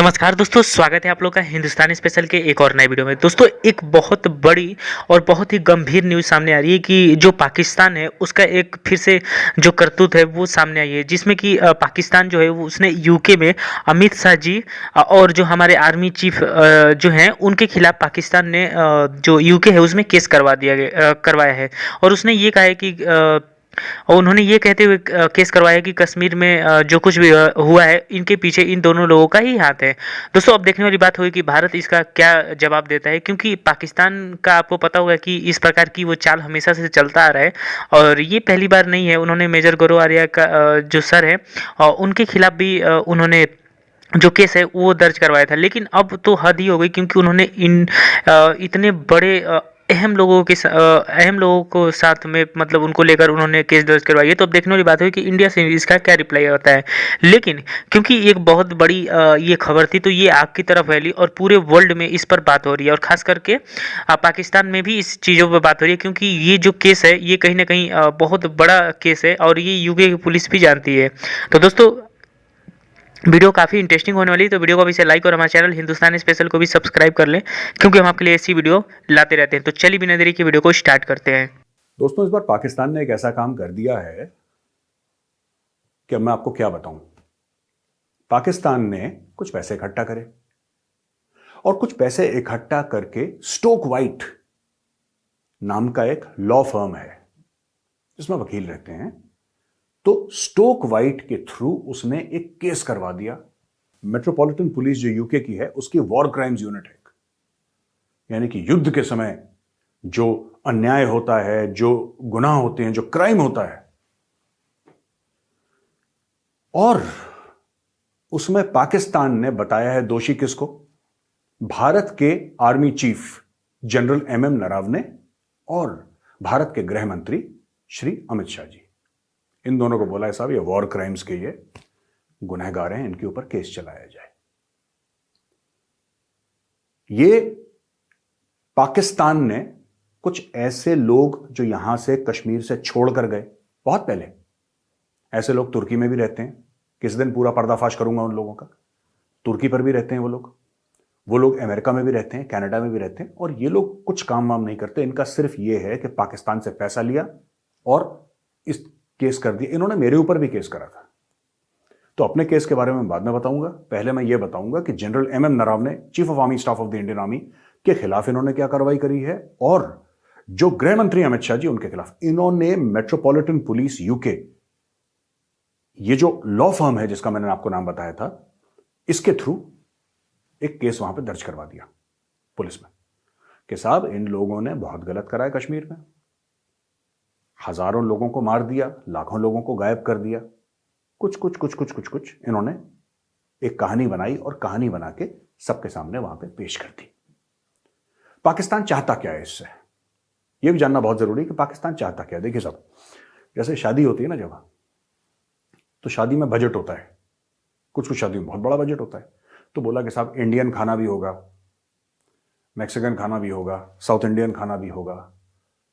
नमस्कार दोस्तों, स्वागत है आप लोग का हिंदुस्तानी स्पेशल के एक और नए वीडियो में। दोस्तों, एक बहुत बड़ी और बहुत ही गंभीर न्यूज़ सामने आ रही है कि जो पाकिस्तान है उसका एक फिर से जो करतूत है वो सामने आई है, जिसमें कि पाकिस्तान जो है वो उसने यूके में अमित शाह जी और जो हमारे आर्मी चीफ जो हैं उनके खिलाफ पाकिस्तान ने जो यूके है उसमें केस करवाया है। और उसने ये कहा है कि और उन्होंने ये कहते हुए केस करवाया कि कश्मीर में जो कुछ भी हुआ है इनके पीछे इन दोनों लोगों का ही हाथ है। दोस्तों, अब देखने वाली बात हुई कि भारत इसका क्या जवाब देता है, क्योंकि पाकिस्तान का आपको पता होगा कि इस प्रकार की वो चाल हमेशा से चलता आ रहा है और ये पहली बार नहीं है। उन्होंने मेजर गौरव आर्या का जो सर है उनके खिलाफ भी उन्होंने जो केस है वो दर्ज करवाया था, लेकिन अब तो हद ही हो गई, क्योंकि उन्होंने इतने बड़े अहम लोगों को साथ में मतलब उनको लेकर उन्होंने केस दर्ज करवाई है। तो अब देखने वाली बात हुई कि इंडिया से इसका क्या रिप्लाई होता है। लेकिन क्योंकि एक बहुत बड़ी ये खबर थी तो ये आग की तरफ फैली और पूरे वर्ल्ड में इस पर बात हो रही है और खास करके पाकिस्तान में भी इस चीज़ों पर बात हो रही है, क्योंकि ये जो केस है ये कहीं ना कहीं बहुत बड़ा केस है और ये यूके की पुलिस भी जानती है। तो दोस्तों, वीडियो काफ़ी इंटरेस्टिंग होने वाली है, तो वीडियो को अभी से लाइक और हमारे चैनल हिंदुस्तानी स्पेशल को भी सब्सक्राइब कर लें, क्योंकि हम आपके लिए ऐसी वीडियो लाते रहते हैं। तो चलिए बिना देरी के वीडियो को स्टार्ट करते हैं। दोस्तों, इस बार पाकिस्तान ने एक ऐसा काम कर दिया है कि अब मैं आपको क्या बताऊं। पाकिस्तान ने कुछ पैसे इकट्ठा करे और कुछ पैसे इकट्ठा करके स्टोक वाइट नाम का एक लॉ फर्म है जिसमें वकील रहते हैं, तो स्टोक वाइट के थ्रू उसने एक केस करवा दिया। मेट्रोपॉलिटन पुलिस जो यूके की है उसकी वॉर क्राइम्स यूनिट है, यानी कि युद्ध के समय जो अन्याय होता है, जो गुनाह होते हैं, जो क्राइम होता है, और उसमें पाकिस्तान ने बताया है दोषी किसको? भारत के army chief general MM Naravane और भारत के गृह मंत्री श्री अमित शाह जी। इन दोनों को बोला है साहब ये वॉर क्राइम्स के ये गुनहगार हैं, इनके ऊपर केस चलाया जाए। ये पाकिस्तान ने कुछ ऐसे लोग जो यहां से कश्मीर से छोड़कर गए बहुत पहले, ऐसे लोग तुर्की में भी रहते हैं। किस दिन पूरा पर्दाफाश करूंगा उन लोगों का। तुर्की पर भी रहते हैं वो लोग अमेरिका में भी रहते हैं, कनाडा में भी रहते हैं, और ये लोग कुछ काम वाम नहीं करते। इनका सिर्फ ये है कि पाकिस्तान से पैसा लिया और इस केस कर दिया। इन्होंने मेरे ऊपर भी केस करा था, तो अपने केस के बारे में बाद में बताऊंगा। पहले मैं ये बताऊंगा कि general MM Naravane, chief of army staff of the Indian army, के खिलाफ इन्होंने क्या कार्रवाई करी है, और जो गृह मंत्री अमित शाह जी उनके खिलाफ इन्होंने मेट्रोपॉलिटन पुलिस यूके, ये जो लॉ फर्म है जिसका मैंने आपको नाम बताया था, इसके थ्रू एक केस वहां पर दर्ज करवा दिया पुलिस में कि साहब इन लोगों ने बहुत गलत करा है कश्मीर में, हजारों लोगों को मार दिया, लाखों लोगों को गायब कर दिया। कुछ इन्होंने एक कहानी बनाई और कहानी बना के सबके सामने वहां पे पेश कर दी। पाकिस्तान चाहता क्या है इससे, यह भी जानना बहुत जरूरी है कि पाकिस्तान चाहता क्या है। देखिए साहब, जैसे शादी होती है ना जब, तो शादी में बजट होता है, कुछ शादी में बहुत बड़ा बजट होता है। तो बोला कि साहब इंडियन खाना भी होगा, मैक्सिकन खाना भी होगा, साउथ इंडियन खाना भी होगा,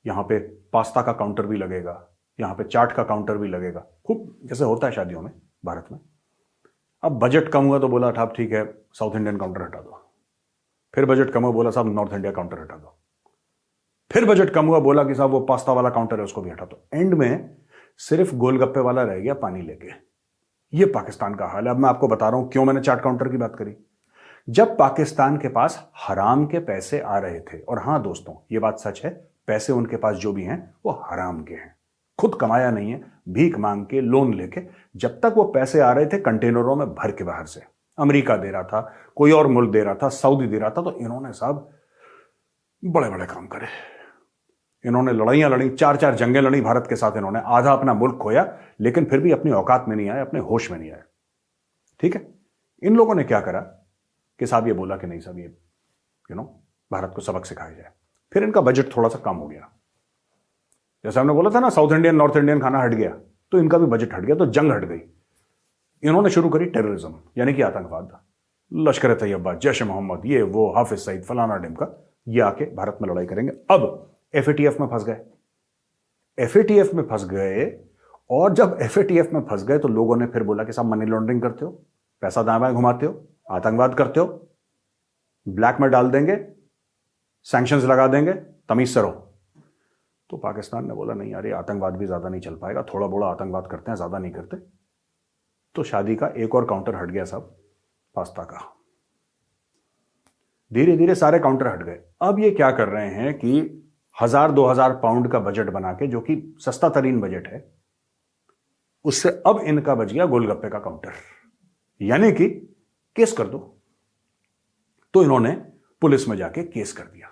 यहाँ पे पास्ता का काउंटर भी लगेगा, यहाँ पे चाट का काउंटर भी लगेगा, खूब जैसे होता है शादियों में भारत में। अब बजट कम हुआ तो बोला साहब ठीक है साउथ इंडियन काउंटर हटा दो। फिर बजट कम हुआ, बोला साहब नॉर्थ इंडिया काउंटर हटा दो। फिर बजट कम हुआ, बोला कि साहब वो पास्ता वाला काउंटर है उसको भी हटा दो। एंड में सिर्फ गोलगप्पे वाला रह गया पानी लेके। ये पाकिस्तान का हाल है। अब मैं आपको बता रहा हूं क्यों मैंने चाट काउंटर की बात करी। जब पाकिस्तान के पास हराम के पैसे आ रहे थे, और हां दोस्तों ये बात सच है, पैसे उनके पास जो भी हैं वो हराम के हैं, खुद कमाया नहीं है, भीख मांग के, लोन लेके। जब तक वो पैसे आ रहे थे कंटेनरों में भर के बाहर से, अमेरिका दे रहा था, कोई और मुल्क दे रहा था, सऊदी दे रहा था, तो इन्होंने साहब बड़े बड़े काम करे। इन्होंने लड़ाइयां लड़ी, 4-4 जंगें लड़ी भारत के साथ। इन्होंने आधा अपना मुल्क खोया, लेकिन फिर भी अपनी औकात में नहीं आए, अपने होश में नहीं आए। ठीक है, इन लोगों ने क्या करा कि साहब ये बोला कि नहीं साहब ये भारत को सबक सिखाया जाए। फिर इनका बजट थोड़ा सा कम हो गया, जैसे हमने बोला था ना साउथ इंडियन नॉर्थ इंडियन खाना हट गया, तो इनका भी बजट हट गया, तो जंग हट गई। इन्होंने शुरू करी टेररिज्म, यानी कि आतंकवाद। लश्कर तैयबा, जैश मोहम्मद, ये वो, हाफिज सईद, फलाना ढिमका, ये आके भारत में लड़ाई करेंगे। अब एफएटीएफ में फंस गए, एफएटीएफ में फंस गए। और जब एफएटीएफ में फंस गए तो लोगों ने फिर बोला कि साहब मनी लॉन्ड्रिंग करते हो, पैसा दाएं बाएं घुमाते हो, आतंकवाद करते हो, ब्लैक में डाल देंगे, सैंक्शंस लगा देंगे, तमीज से रहो। तो पाकिस्तान ने बोला नहीं यार, ये आतंकवाद भी ज्यादा नहीं चल पाएगा, थोड़ा बोड़ा आतंकवाद करते हैं, ज्यादा नहीं करते। तो शादी का एक और काउंटर हट गया साहब, पास्ता का। धीरे धीरे सारे काउंटर हट गए। अब ये क्या कर रहे हैं कि 1000-2000 पाउंड का बजट बना के, जो कि सस्ता तरीन बजट है, उससे अब इनका बच गया गोलगप्पे का काउंटर, यानी कि केस कर दो। तो इन्होंने पुलिस में जाके केस कर दिया।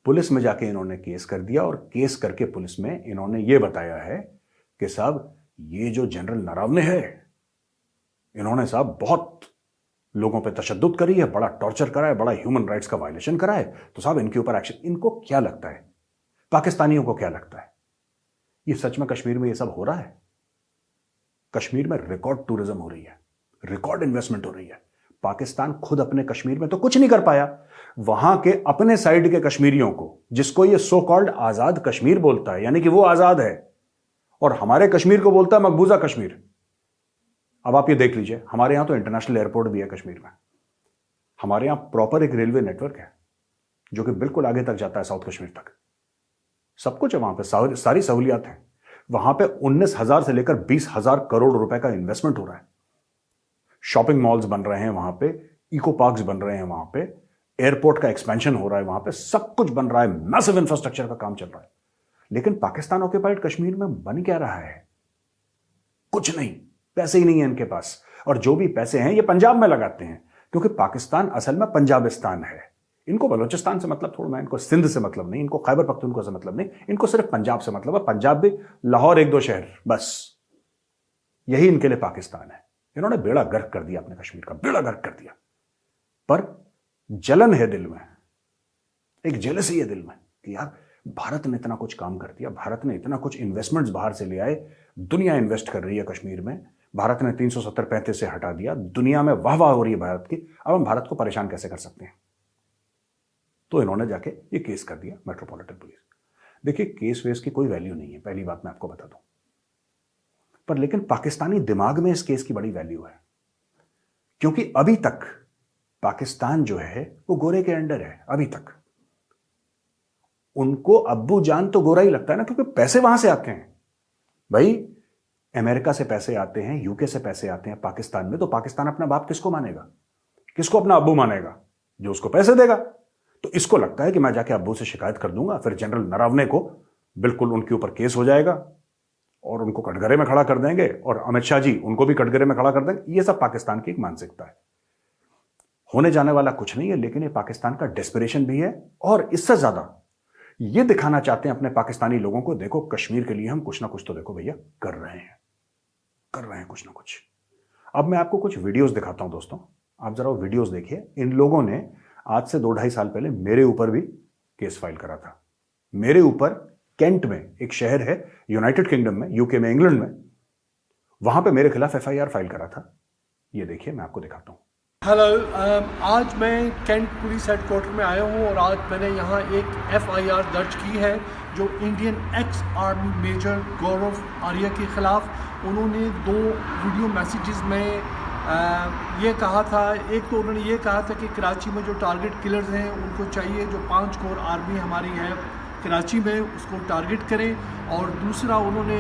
पुलिस में जाके इन्होंने केस कर दिया और केस करके पुलिस में इन्होंने ये बताया है कि साहब ये जो जनरल नरावने है, इन्होंने साहब बहुत लोगों पे तशद्दुद करी है, बड़ा टॉर्चर करा है, बड़ा ह्यूमन राइट्स का वायलेशन करा है, तो साहब इनके ऊपर एक्शन। इनको क्या लगता है, पाकिस्तानियों को क्या लगता है, ये सच में कश्मीर में ये सब हो रहा है? कश्मीर में रिकॉर्ड टूरिज्म हो रही है, रिकॉर्ड इन्वेस्टमेंट हो रही है। पाकिस्तान खुद अपने कश्मीर में तो कुछ नहीं कर पाया, वहां के अपने साइड के कश्मीरियों को, जिसको ये सो कॉल्ड आजाद कश्मीर बोलता है, यानी कि वो आजाद है, और हमारे कश्मीर को बोलता है मकबूजा कश्मीर। अब आप ये देख लीजिए, हमारे यहां तो इंटरनेशनल एयरपोर्ट भी है कश्मीर में, हमारे यहां प्रॉपर एक रेलवे नेटवर्क है जो कि बिल्कुल आगे तक जाता है, साउथ कश्मीर तक। सब कुछ है वहां पे, सारी सहूलियात हैं वहां पे। 19,000 से लेकर 20,000 करोड़ रुपए का इन्वेस्टमेंट हो रहा है। शॉपिंग मॉल्स बन रहे हैं वहां पे, इको पार्क्स बन रहे हैं वहां पे, एयरपोर्ट का एक्सपेंशन हो रहा है वहां पे, सब कुछ बन रहा है, मैसिव इंफ्रास्ट्रक्चर का काम चल रहा है। लेकिन पाकिस्तान ऑक्युपाइड कश्मीर में बन क्या रहा है? कुछ नहीं, पैसे ही नहीं है इनके पास। और जो भी पैसे हैं ये पंजाब में लगाते हैं, क्योंकि पाकिस्तान असल में पंजाबिस्तान है। इनको बलोचिस्तान से मतलब थोड़ा ना, इनको सिंध से मतलब नहीं, इनको खैबर पख्तूनख्वा से मतलब नहीं, इनको सिर्फ पंजाब से मतलब है। पंजाब भी लाहौर, 1-2 शहर, बस यही इनके लिए पाकिस्तान है। इन्होंने बेड़ा गर्क कर दिया अपने कश्मीर का, बेड़ा गर्क कर दिया। पर जलन है दिल में, एक जेलसी है दिल में कि यार भारत ने इतना कुछ काम कर दिया, भारत ने इतना कुछ इन्वेस्टमेंट्स बाहर से ले आए, दुनिया इन्वेस्ट कर रही है कश्मीर में, भारत ने 370-35 से हटा दिया, दुनिया में वाह वाह हो रही है भारत की, अब हम भारत को परेशान कैसे कर सकते हैं? तो इन्होंने जाके ये केस कर दिया मेट्रोपॉलिटन पुलिस। देखिए केस वेस की कोई वैल्यू नहीं है, पहली बात मैं आपको बता दूं, पर लेकिन पाकिस्तानी दिमाग में इस केस की बड़ी वैल्यू है, क्योंकि अभी तक पाकिस्तान जो है वो गोरे के अंडर है। अभी तक उनको अब्बू जान तो गोरा ही लगता है ना, क्योंकि पैसे वहां से आते हैं भाई, अमेरिका से पैसे आते हैं, यूके से पैसे आते हैं पाकिस्तान में। तो पाकिस्तान अपना बाप किसको मानेगा, किसको अपना अब्बू मानेगा? जो उसको पैसे देगा। तो इसको लगता है कि मैं जाके अब्बू से शिकायत कर दूंगा, फिर जनरल नरावने को बिल्कुल उनके ऊपर केस हो जाएगा और उनको कटघरे में खड़ा कर देंगे, और अमित शाह जी उनको भी कटघरे में खड़ा कर देंगे। ये सब पाकिस्तान की एक मानसिकता है, होने जाने वाला कुछ नहीं है, लेकिन ये पाकिस्तान का डेस्परेशन भी है। और इससे ज्यादा ये दिखाना चाहते हैं अपने पाकिस्तानी लोगों को, देखो कश्मीर के लिए हम कुछ ना कुछ तो देखो भैया कर रहे हैं कुछ ना कुछ। अब मैं आपको कुछ वीडियोस दिखाता हूं दोस्तों, आप जरा वो वीडियोस देखिए। इन लोगों ने आज से 2-2.5 साल पहले मेरे ऊपर भी केस फाइल करा था। मेरे ऊपर केंट में एक शहर है यूनाइटेड किंगडम में, यूके में, इंग्लैंड में, वहां पे मेरे खिलाफ FIR फाइल करा था। ये देखिए मैं आपको दिखाता हूं। हेलो, आज मैं कैंट पुलिस हेडक्वार्टर में आया हूं और आज मैंने यहां एक FIR दर्ज की है जो इंडियन एक्स आर्मी मेजर गौरव आर्या के ख़िलाफ़। उन्होंने 2 वीडियो मैसेजेस में ये कहा था, एक तो उन्होंने ये कहा था कि कराची में जो टारगेट किलर्स हैं उनको चाहिए जो 5 कोर आर्मी हमारी है कराची में, उसको टारगेट करें। और दूसरा उन्होंने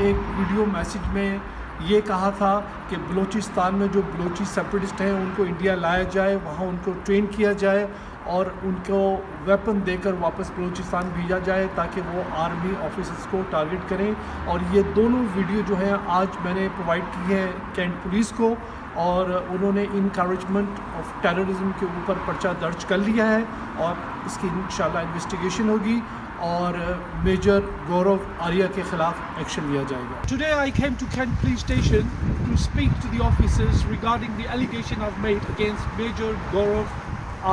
एक वीडियो मैसेज में ये कहा था कि बलूचिस्तान में जो बलूची सेपरेटिस्ट हैं उनको इंडिया लाया जाए, वहाँ उनको ट्रेन किया जाए और उनको वेपन देकर वापस बलूचिस्तान भेजा जाए ताकि वो आर्मी ऑफिसर्स को टारगेट करें। और ये दोनों वीडियो जो हैं आज मैंने प्रोवाइड की है कैंट पुलिस को, और उन्होंने इनकरेजमेंट ऑफ टेररिज्म के ऊपर पर्चा दर्ज कर लिया है और इसकी इंशाल्लाह इन्वेस्टिगेशन होगी और मेजर गौरव आर्या के खिलाफ एक्शन लिया जाएगा। Today I came to Kent Police Station to speak to the officers regarding the allegation I've made against Major Gaurav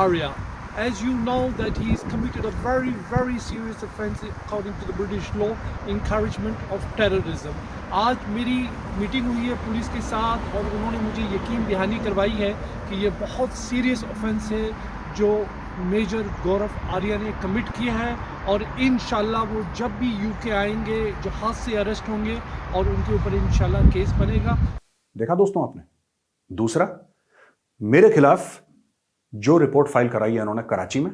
Arya. As you know that he has committed a very serious offence according to the British law, encouragement of terrorism. आज मेरी meeting हुई है police के साथ और उन्होंने मुझे यकीन दहानी करवाई है कि ये बहुत सीरियस ऑफेंस है जो मेजर गौरव आर्या ने कमिट किया है और इंशाल्लाह वो जब भी यूके आएंगे जहाज से अरेस्ट होंगे और उनके ऊपर इंशाल्लाह केस बनेगा। देखा दोस्तों आपने। दूसरा, मेरे खिलाफ जो रिपोर्ट फाइल कराई है उन्होंने कराची में,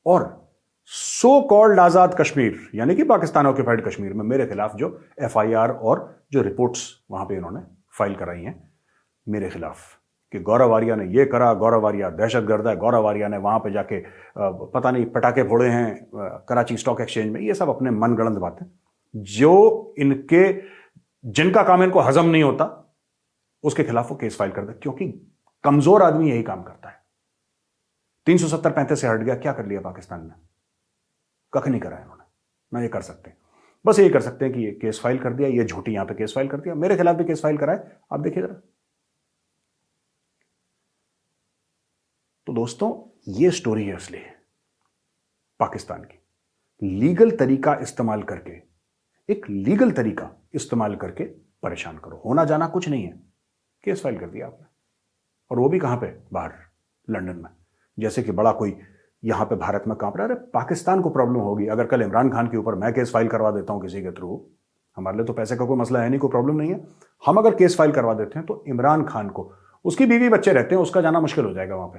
और सो कॉल्ड आजाद कश्मीर यानी कि पाकिस्तान ऑक्यूपाइड कश्मीर में मेरे खिलाफ जो एफआईआर और जो रिपोर्ट्स वहां पे इन्होंने फाइल कराई हैं मेरे खिलाफ कि गौरव आर्या ने ये करा, गौरव आर्या दहशतगर्द है, गौरव आर्या ने वहां पे जाके पता नहीं पटाखे फोड़े हैं कराची स्टॉक एक्सचेंज में, ये सब अपने मनगढ़ंत बातें जो जिनका काम इनको हजम नहीं होता उसके खिलाफ वो केस फाइल कर दे, क्योंकि कमजोर आदमी यही काम करता है। 370-35 से हट गया, क्या कर लिया पाकिस्तान ने? कख नहीं करा इन्होंने, ना ये कर सकते। बस ये कर सकते हैं कि ये केस फाइल कर दिया, ये झूठी यहां पे केस फाइल कर दिया, मेरे खिलाफ भी केस फाइल कराए, आप देखिए जरा। तो दोस्तों ये स्टोरी है असली पाकिस्तान की। लीगल तरीका इस्तेमाल करके, एक लीगल तरीका इस्तेमाल करके परेशान करो, होना जाना कुछ नहीं है, केस फाइल कर दिया आपने, और वो भी कहां पे? बाहर लंदन में। जैसे कि बड़ा कोई यहां पे भारत में कांप रहा है। अरे पाकिस्तान को प्रॉब्लम होगी अगर कल इमरान खान के ऊपर मैं केस फाइल करवा देता हूं किसी के थ्रू, हमारे लिए तो पैसे का कोई मसला है नहीं, कोई प्रॉब्लम नहीं है। हम अगर केस फाइल करवा देते हैं तो इमरान खान को, उसकी बीवी बच्चे रहते हैं, उसका जाना मुश्किल हो जाएगा वहां पे।